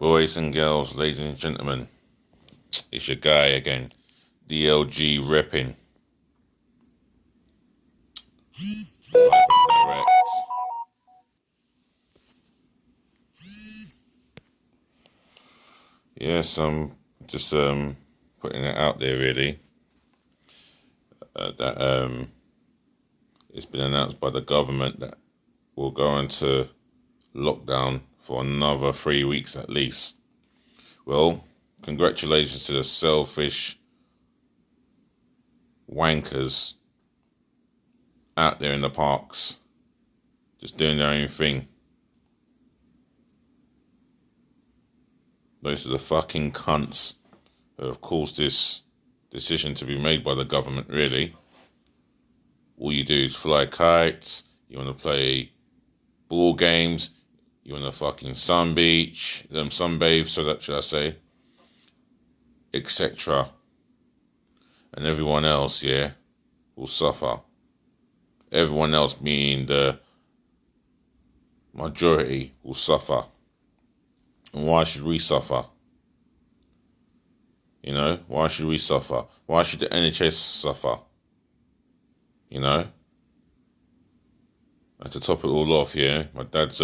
Boys and girls, ladies and gentlemen, it's your guy again, DLG Reppin. Yes, I'm just putting it out there really. That it's been announced by the government that we'll go into lockdown for another 3 weeks at least. Well, congratulations to the selfish wankers out there in the parks, just doing their own thing. Those are the fucking cunts who have caused this decision to be made by the government, really. All you do is fly kites, you want to play ball games, you want to fucking sunbathe, so that should I say, etc. And everyone else, will suffer. Everyone else, meaning the majority, will suffer. And why should we suffer? Why should we suffer? Why should the NHS suffer? And to top it all off, my dad's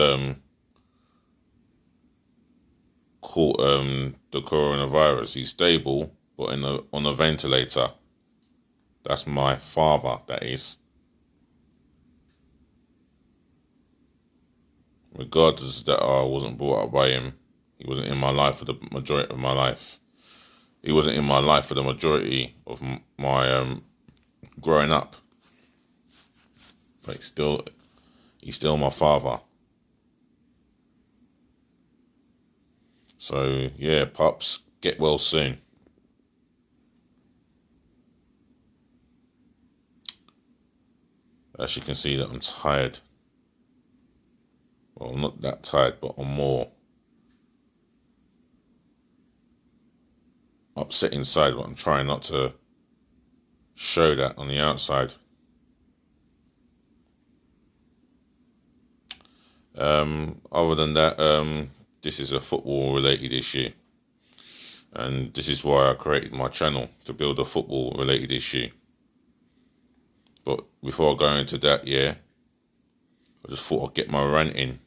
caught the coronavirus. He's stable, but on a ventilator. That's my father, that is. Regardless that I wasn't brought up by him, he wasn't in my life for the majority of my life. He wasn't in my life for the majority of my growing up. But he's still my father. So, pups, get well soon. As you can see that I'm tired. Well, I'm not that tired, but I'm more upset inside, but I'm trying not to show that on the outside. Other than that, this is a football-related issue. And this is why I created my channel, to build a football-related issue. But before I go into that, I just thought I'd get my rant in.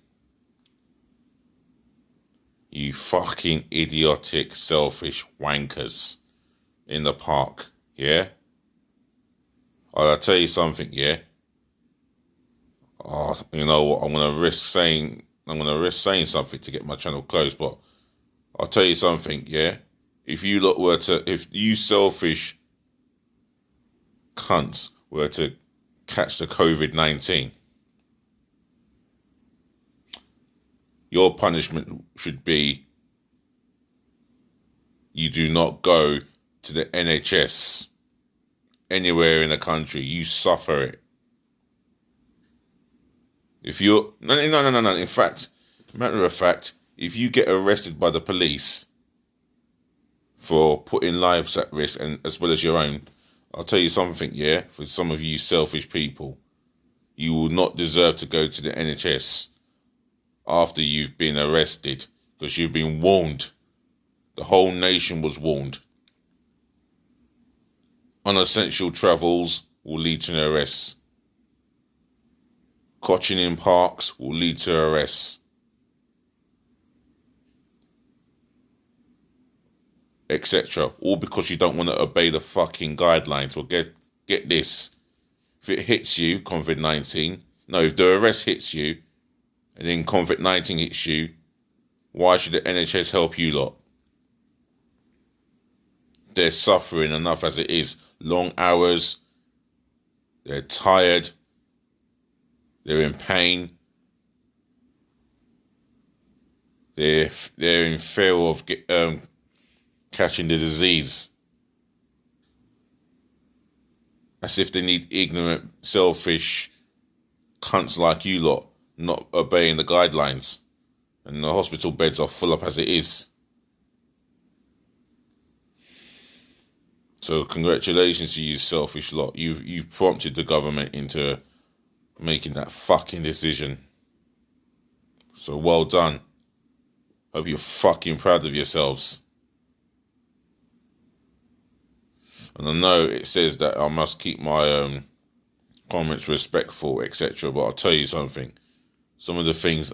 You fucking idiotic, selfish wankers in the park, I'll tell you something, Oh, you know what? I'm gonna risk saying something to get my channel closed, but I'll tell you something, If you selfish cunts were to catch the Covid-19, your punishment should be you do not go to the NHS anywhere in the country. You suffer it. If you're... No. In fact, matter of fact, if you get arrested by the police for putting lives at risk, and as well as your own, I'll tell you something, for some of you selfish people, you will not deserve to go to the NHS after you've been arrested, because you've been warned. The whole nation was warned. Unessential travels will lead to an arrest. Cotching in parks will lead to arrests. Etc. All because you don't want to obey the fucking guidelines. Well, get this. If it hits you, Covid-19, if the arrest hits you, and then Covid-19 hits you, why should the NHS help you lot? They're suffering enough as it is. Long hours. They're tired. They're in pain. They're in fear of catching the disease. As if they need ignorant, selfish cunts like you lot not obeying the guidelines. And the hospital beds are full up as it is. So congratulations to you selfish lot. You've prompted the government into making that fucking decision. So well done. Hope you're fucking proud of yourselves. And I know it says that I must keep my comments respectful, etc. But I'll tell you something. Some of the things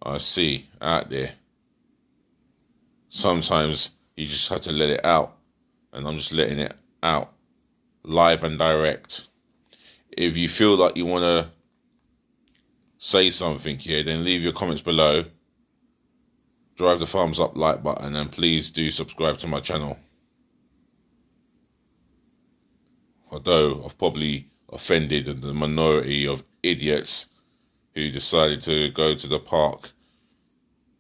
I see out there, sometimes you just have to let it out. And I'm just letting it out. Live and direct. If you feel like you want to say something here, then leave your comments below. Drive the thumbs up like button, and please do subscribe to my channel. Although I've probably offended the minority of idiots who decided to go to the park,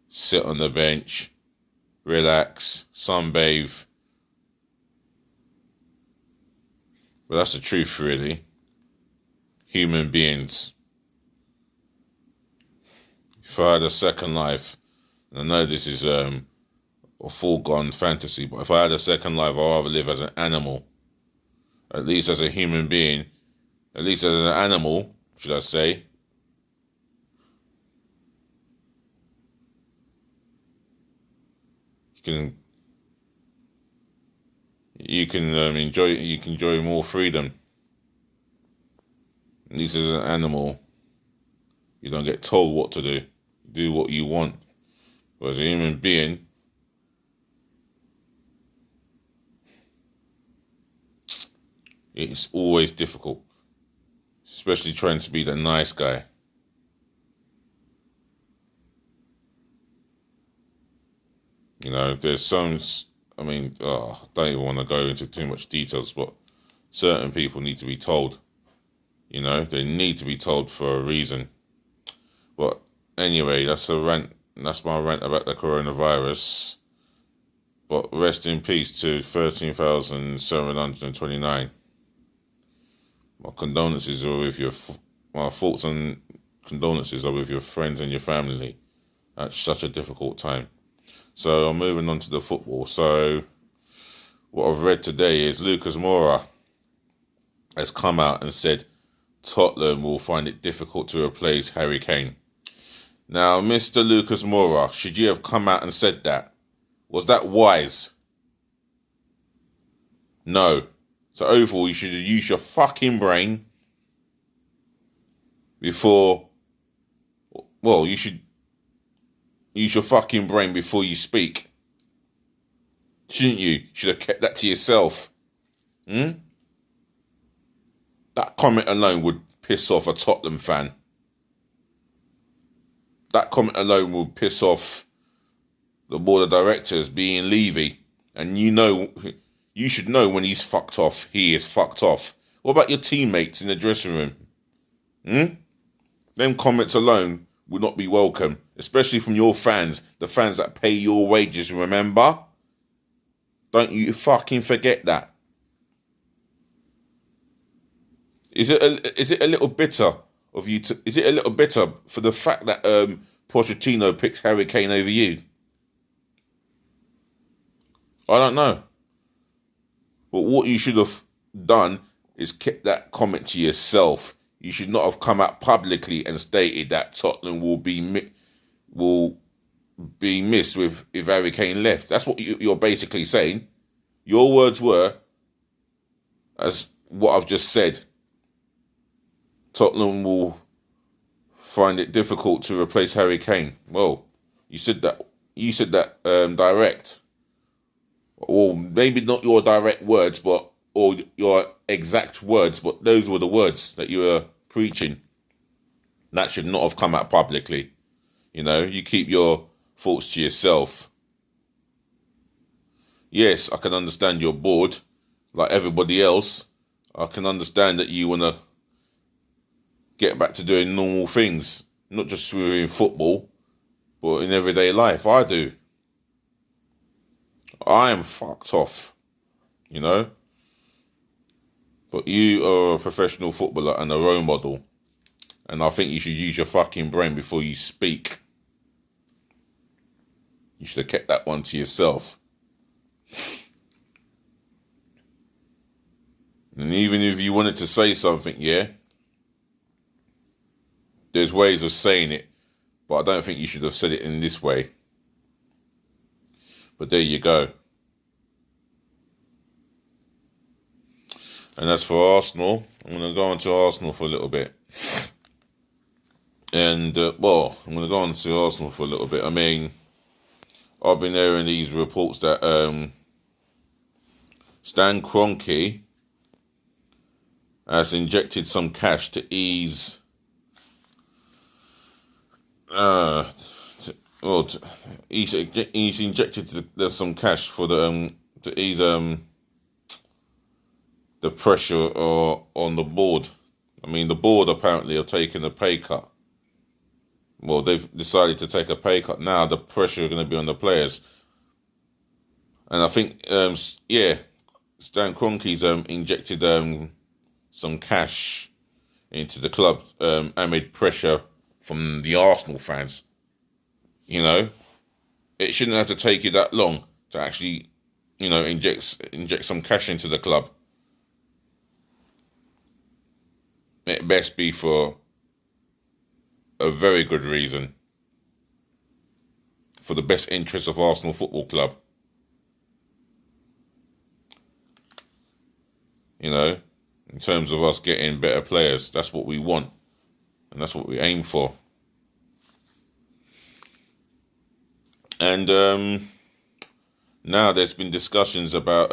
sit on the bench, relax, sunbathe. But that's the truth, really. Human beings. If I had a second life, and I know this is a foregone fantasy, but if I had a second life, I'd rather live as an animal. At least as a human being, at least as an animal, should I say. You can enjoy more freedom. At least as an animal, you don't get told what to do. You do what you want. But as a human being, it's always difficult. Especially trying to be the nice guy. You know, there's some, I don't even want to go into too much details, but certain people need to be told. You know, they need to be told for a reason. But anyway, that's a rant. That's my rant about the coronavirus. But rest in peace to 13,729. My condolences are with my thoughts and condolences are with your friends and your family at such a difficult time. So I'm moving on to the football. So what I've read today is Lacus Moura has come out and said Tottenham will find it difficult to replace Harry Kane. Now, Mr. Lacus Moura, should you have come out and said that? Was that wise? No. So overall, you should use your fucking brain before... Well, you should use your fucking brain before you speak. Shouldn't you? Should have kept that to yourself. That comment alone would piss off a Tottenham fan. That comment alone would piss off the board of directors, being Levy. And you should know when he's fucked off, he is fucked off. What about your teammates in the dressing room? Them comments alone would not be welcome, especially from your fans, the fans that pay your wages, remember? Don't you fucking forget that. Is it a little bitter of you to, is it a little bitter for the fact that Pochettino picked Harry Kane over you? I don't know. But what you should have done is kept that comment to yourself. You should not have come out publicly and stated that Tottenham will be missed if Harry Kane left. That's what you're basically saying. Your words were, as what I've just said, Tottenham will find it difficult to replace Harry Kane. Well, you said that direct. Or maybe not your direct words, or your exact words, but those were the words that you were preaching. That should not have come out publicly. You know, you keep your thoughts to yourself. Yes, I can understand you're bored, like everybody else. I can understand that you want to get back to doing normal things, not just within football, but in everyday life. I do. I am fucked off, you know. But you are a professional footballer and a role model. And I think you should use your fucking brain before you speak. You should have kept that one to yourself. And even if you wanted to say something, yeah, there's ways of saying it, but I don't think you should have said it in this way. But there you go. And as for Arsenal, I'm going to go on to Arsenal for a little bit. And, I'm going to go on to Arsenal for a little bit. I mean, I've been hearing these reports that Stan Kroenke has injected some cash to ease... he's injected some cash for the to ease the pressure on the board. I mean, the board apparently have taken a pay cut. Well, they've decided to take a pay cut. Now the pressure is going to be on the players, and I think Stan Kroenke's injected some cash into the club amid pressure from the Arsenal fans. You know, it shouldn't have to take you that long to actually, inject some cash into the club. It best be for a very good reason. For the best interest of Arsenal Football Club. You know, in terms of us getting better players, that's what we want. And that's what we aim for. And now there's been discussions about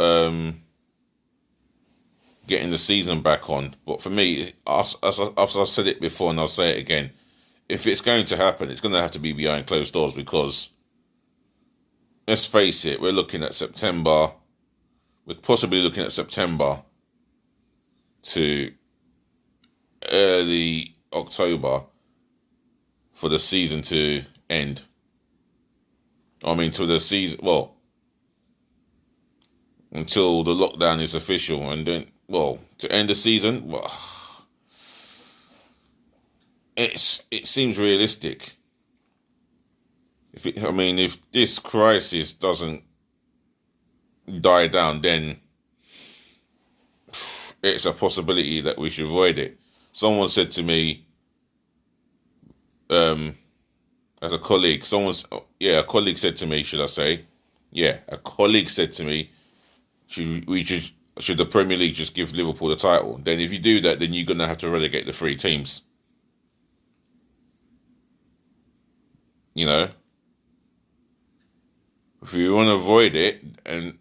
getting the season back on. But for me, as I've said it before and I'll say it again, if it's going to happen, it's going to have to be behind closed doors because, let's face it, we're looking at September. We're possibly looking at September to early October for the season to end. I mean, till the season, until the lockdown is official, and then, to end the season, it seems realistic. If this crisis doesn't die down, then it's a possibility that we should avoid it. Someone said to me, as a colleague, a colleague said to me, a colleague said to me, should the Premier League just give Liverpool the title? Then if you do that, then you're going to have to relegate the 3 teams. You know? If you want to avoid it and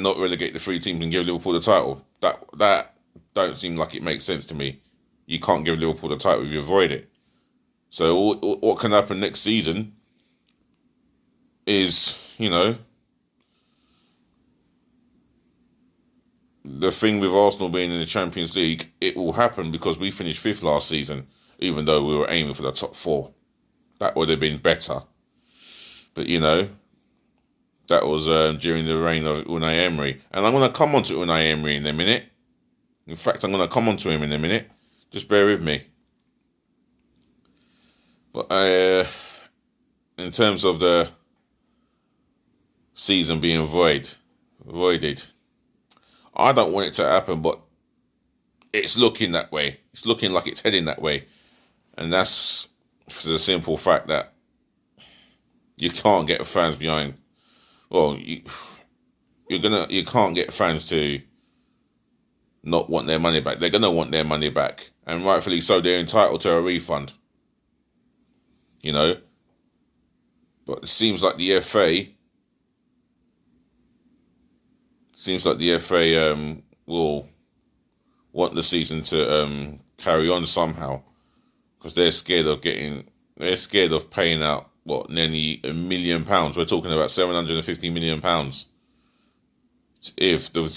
not relegate the 3 teams and give Liverpool the title, that don't seem like it makes sense to me. You can't give Liverpool the title if you avoid it. So what can happen next season is, the thing with Arsenal being in the Champions League, it will happen because we finished 5th last season, even though we were aiming for the top 4. That would have been better. But, that was during the reign of Unai Emery. And I'm going to come on to Unai Emery in a minute. In fact, I'm going to come on to him in a minute. Just bear with me. But in terms of the season being voided, I don't want it to happen, but it's looking that way. It's looking like it's heading that way. And that's for the simple fact that you can't get fans behind. You can't get fans to not want their money back. They're going to want their money back. And rightfully so, they're entitled to a refund. But it seems like the FA will want the season to carry on somehow, because they're scared of paying out nearly £1 million. We're talking about £750 million if the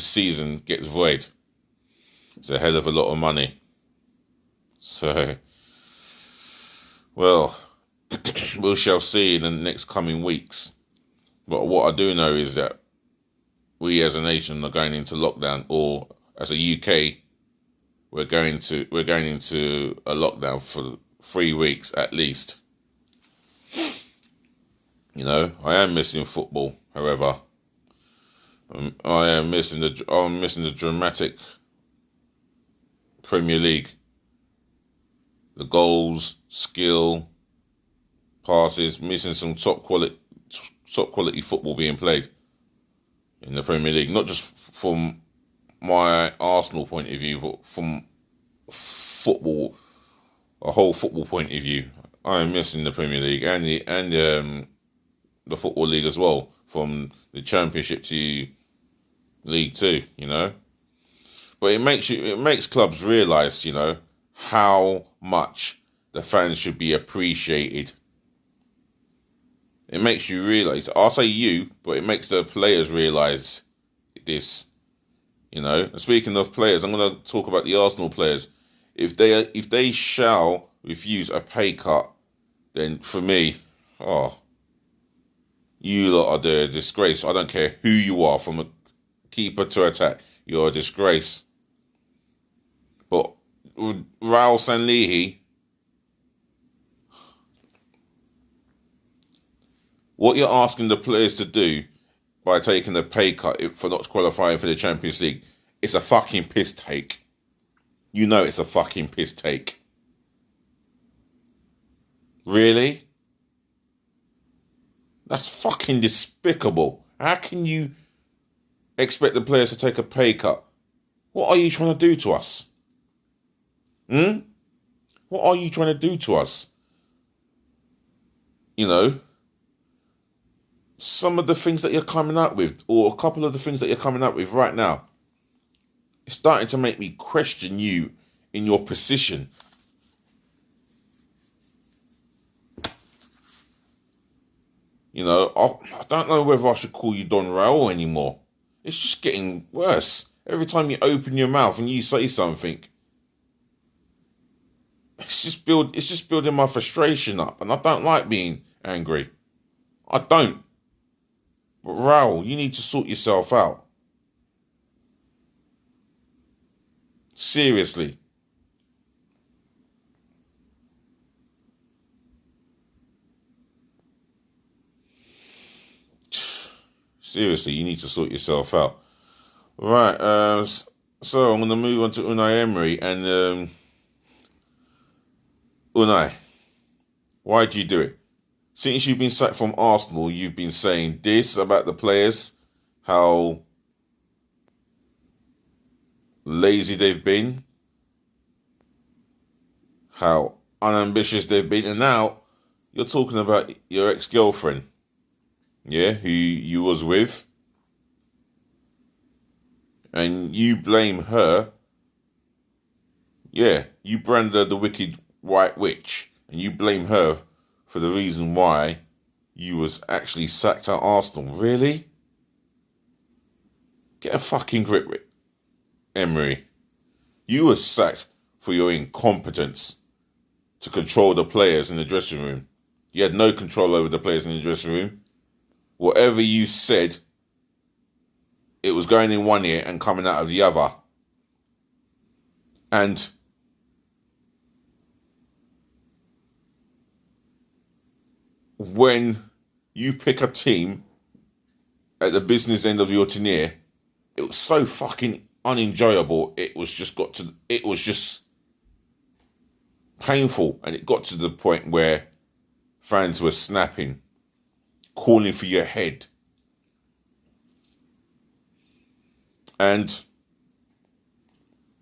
season gets void. It's a hell of a lot of money. So, we shall see in the next coming weeks. But what I do know is that we as a nation are going into lockdown, or as a UK, we're going into a lockdown for 3 weeks at least. I am missing football. However, I'm missing the dramatic Premier League. The goals, skill, passes, missing some top quality football being played in the Premier League. Not just from my Arsenal point of view, but from a whole football point of view. I'm missing the Premier League and the Football League as well, from the Championship to League Two, you know. But it makes clubs realise, you know, how much the fans should be appreciated. It makes you realise, I'll say you, but it makes the players realise this, you know. And speaking of players, I'm going to talk about the Arsenal players. If they shall refuse a pay cut, then for me, you lot are the disgrace. I don't care who you are, from a keeper to attack, you're a disgrace. But Raul Sanlihi, what you're asking the players to do by taking a pay cut for not qualifying for the Champions League, it's a fucking piss take. You know it's a fucking piss take. Really? That's fucking despicable. How can you expect the players to take a pay cut? What are you trying to do to us? What are you trying to do to us? You know, some of the things that you're coming up with, or a couple of the things that you're coming up with right now, it's starting to make me question you in your position. You know, I don't know whether I should call you Don Raul anymore. It's just getting worse. Every time you open your mouth and you say something, it's just building my frustration up, and I don't like being angry. I don't. But Raul, you need to sort yourself out. Seriously. Seriously, you need to sort yourself out. Right, so I'm going to move on to Unai Emery. And Unai, why do you do it? Since you've been sacked from Arsenal, you've been saying this about the players, how lazy they've been, how unambitious they've been, and now you're talking about your ex-girlfriend, yeah, who you was with, and you blame her. Yeah, you brand her the wicked white witch, and you blame her for the reason why you was actually sacked at Arsenal. Really? Get a fucking grip, Emery. You were sacked for your incompetence to control the players in the dressing room. You had no control over the players in the dressing room. Whatever you said, it was going in one ear and coming out of the other. And when you pick a team at the business end of your tenure, it was so fucking unenjoyable. It was just painful, and it got to the point where fans were snapping, calling for your head. And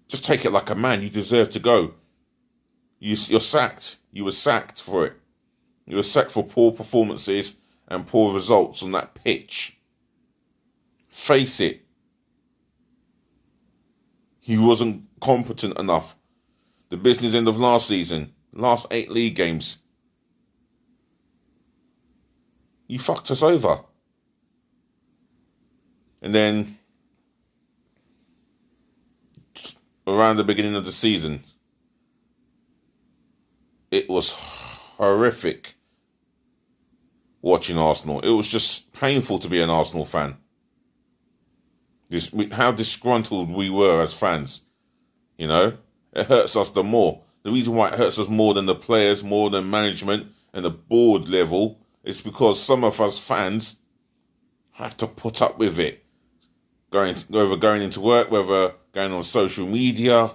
just take it like a man. You deserve to go. You're sacked. You were sacked for it. You were sacked for poor performances and poor results on that pitch. Face it. He wasn't competent enough. The business end of last season, last 8 league games, you fucked us over. And then around the beginning of the season, it was horrific watching Arsenal. It was just painful to be an Arsenal fan. How disgruntled we were as fans, you know? It hurts us the more. The reason why it hurts us more than the players, more than management and the board level, is because some of us fans have to put up with it. Whether going into work, whether going on social media,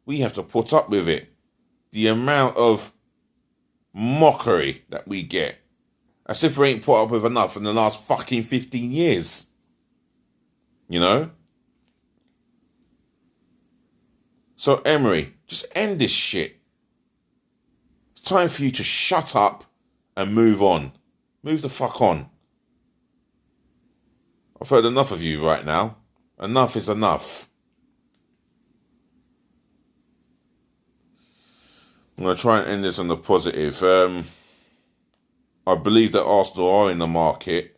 we have to put up with it. The amount of mockery that we get. As if we ain't put up with enough in the last fucking 15 years. You know? So, Emery, just end this shit. It's time for you to shut up and move on. Move the fuck on. I've heard enough of you right now. Enough is enough. I'm going to try and end this on the positive. I believe that Arsenal are in the market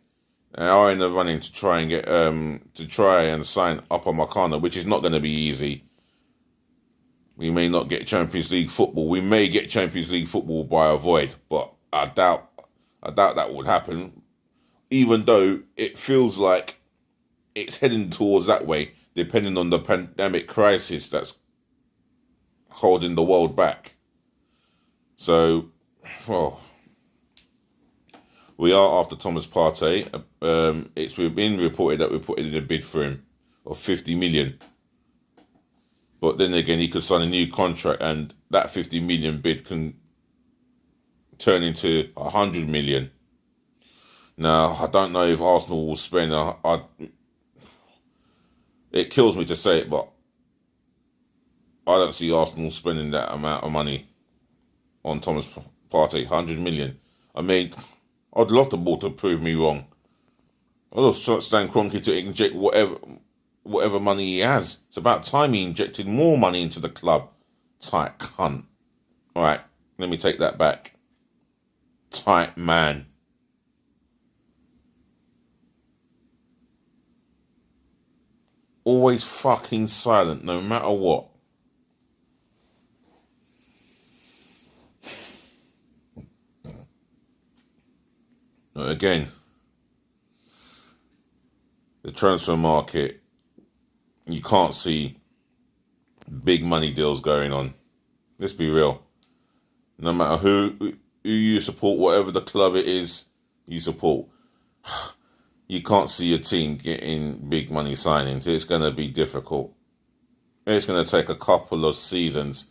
and are in the running to try and get to try and sign Upamecano, which is not going to be easy. We may not get Champions League football. We may get Champions League football by a void, but I doubt that would happen. Even though it feels like it's heading towards that way, depending on the pandemic crisis that's holding the world back. So, well, we are after Thomas Partey. It's been reported that we put in a bid for him of 50 million. But then again, he could sign a new contract and that 50 million bid can turn into 100 million. Now, I don't know if Arsenal will spend... it kills me to say it, but I don't see Arsenal spending that amount of money on Thomas Partey, 100 million. I mean, I'd love the ball to prove me wrong. I'd love Stan Kroenke to inject whatever money he has. It's about time he injected more money into the club. Tight cunt. All right, let me take that back. Tight man. Always fucking silent, no matter what. Again, the transfer market, you can't see big money deals going on. Let's be real. No matter who you support, whatever the club it is you support, you can't see a team getting big money signings. It's going to be difficult. It's going to take a couple of seasons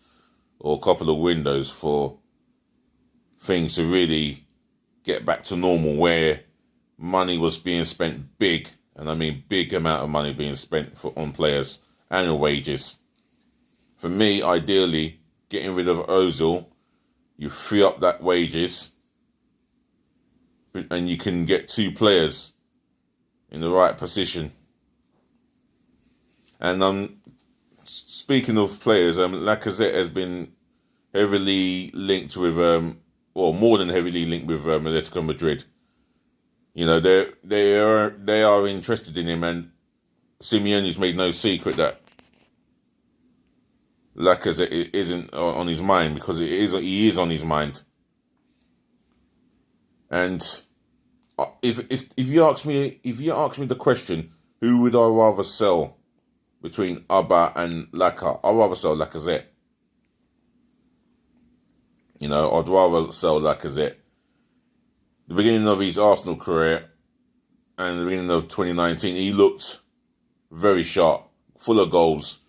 or a couple of windows for things to really get back to normal, where money was being spent big, and I mean big amount of money being spent on players and wages. For me, ideally, getting rid of Ozil, you free up that wages and you can get two players in the right position. And speaking of players, Lacazette has been heavily linked with, or more than heavily linked with Atletico Madrid. You know, they are interested in him, and Simeone's made no secret that Lacazette isn't on his mind, because he is on his mind. And if you ask me the question, who would I rather sell between Abba and Laka? I'd rather sell Lacazette. You know, I'd rather sell Lacazette. The beginning of his Arsenal career and the beginning of 2019, he looked very sharp, full of goals.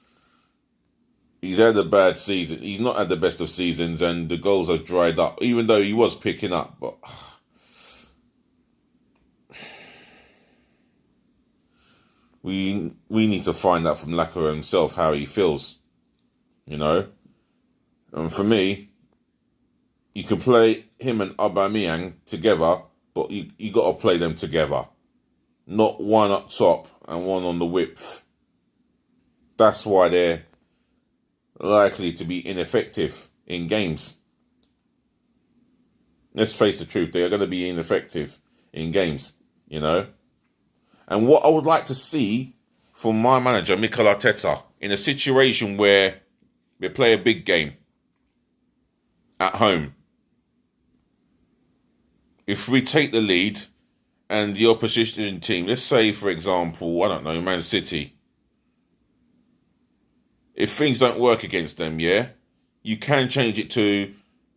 He's had a bad season. He's not had the best of seasons, and the goals are dried up, even though he was picking up. But we need to find out from Laka himself how he feels, you know. And for me, you can play him and Aubameyang together, but you got to play them together. Not one up top and one on the width. That's why they're likely to be ineffective in games. Let's face the truth, they are going to be ineffective in games, you know. And what I would like to see from my manager, Mikel Arteta, in a situation where we play a big game at home, if we take the lead and the opposition team, let's say, for example, I don't know, Man City, if things don't work against them, yeah, you can change it to,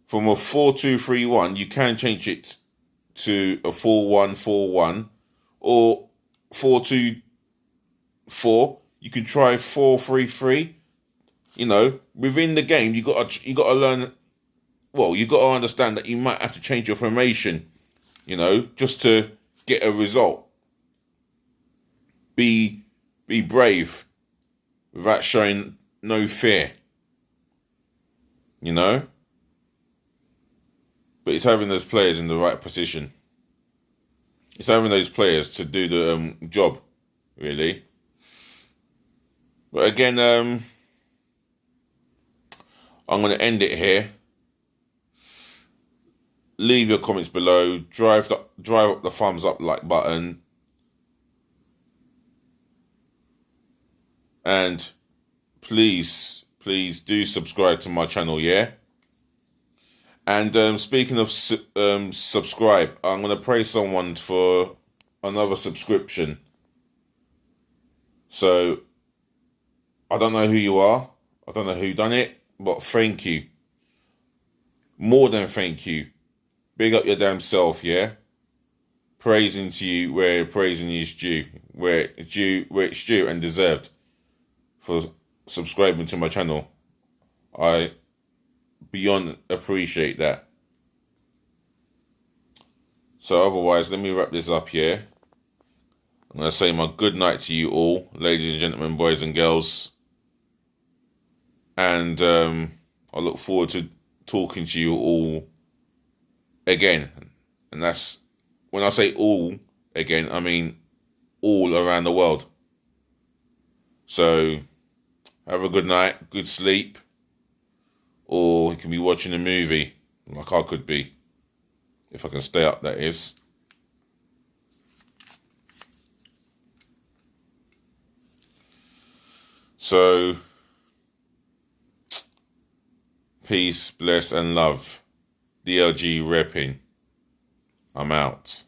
from a 4-2-3-1, you can change it to a 4-1-4-1 or 4-2-4. You can try 4-3-3. You know, within the game, you got to learn well, you got to understand that you might have to change your formation, you know, just to get a result. Be brave without showing no fear, you know. But it's having those players in the right position. It's having those players to do the job, really. But again, I'm going to end it here. Leave your comments below. Drive up the thumbs up like button. And please do subscribe to my channel, yeah? And speaking of subscribe, I'm going to pray someone for another subscription. So, I don't know who you are. I don't know who done it. But thank you. More than thank you. Big up your damn self, yeah? Praising to you where praising is due. Where it's due and deserved. For subscribing to my channel. I beyond appreciate that. So otherwise, let me wrap this up here. I'm going to say my good night to you all, ladies and gentlemen, boys and girls. And I look forward to talking to you all again. And that's, when I say all again, I mean all around the world. So have a good night, good sleep. Or you can be watching a movie, like I could be. If I can stay up, that is. So, peace, bless, and love. DLG Reppin. I'm out.